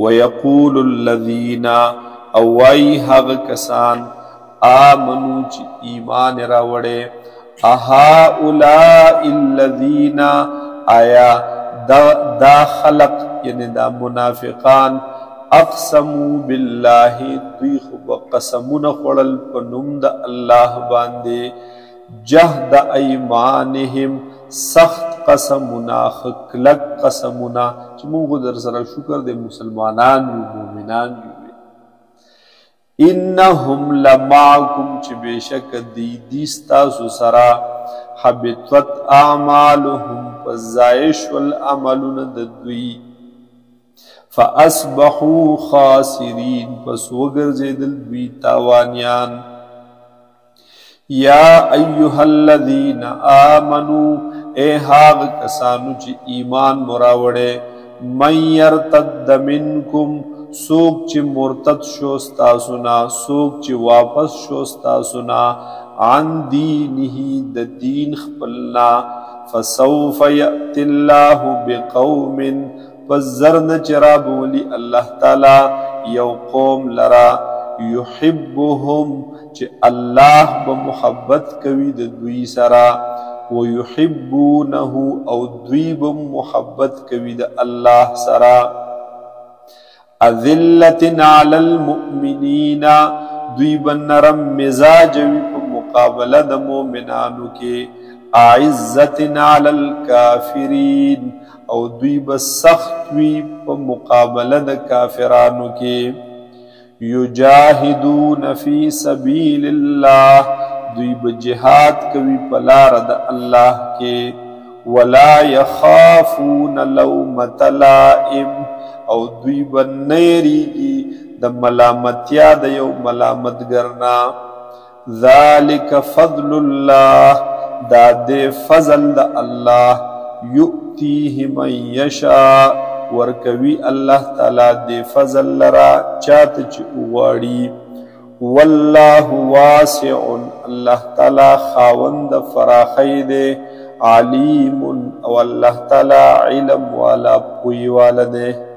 ويقول الذين او وای هغه کسان آمنو چې ایمان راوړې اهؤلاء الذين آیا دا خلق یعنی دا منافقان اقسموا بالله دوی خو قسمونه خوړل په نوم د الله باندې جهد ایمانهم سخت قسمونه کلک قسمونه چې موږ در سره شکر د مسلمانان یو مؤمنان یو انهم لمعکم چې بشک دی ستاسو سره حبطت اعمالهم فزایش والعملون د دوی فاصبحوا خاسرین پس وګرځیدل دوی تاوانیان یا ایها الذین آمنوا اے هاغ کسانو چې ایمان مراوړې من یرتد منکم سوک چې مرتد شو ستاسو نه سوک چې واپس شو ستاسو نه عن دینه د دین خپلنا فسوف یأتی الله بقوم فزرن چراب ولی اللہ تعالی یو قوم لرا یحبهم چې الله بمحبت کوي د دوی سرا ويحبونه او دوی بمحبت کوي د الله سرا اذلة علی المؤمنین دوی بنرم مزاج وی په مقابله د مؤمنانو کې اعزة علی الکافرین او دوی بسخت وی په مقابله د کافرانو کې یجاهدون فی سبیل الله دوی بجهاد کوي په لار د الله کې ولا يخافون لومة لائم او دوی بنیریږي د ملامتیا د یو ملامتګرنا ذالک فضل الله دا دې فضل د الله یؤتیه من یشاء ورکوي الله تعالی دې فضل لرا چاته چې وغواړي والله واسع الله تعالی خاوند فراخی دې علیم او الله تعالی علم والا پوی والا دې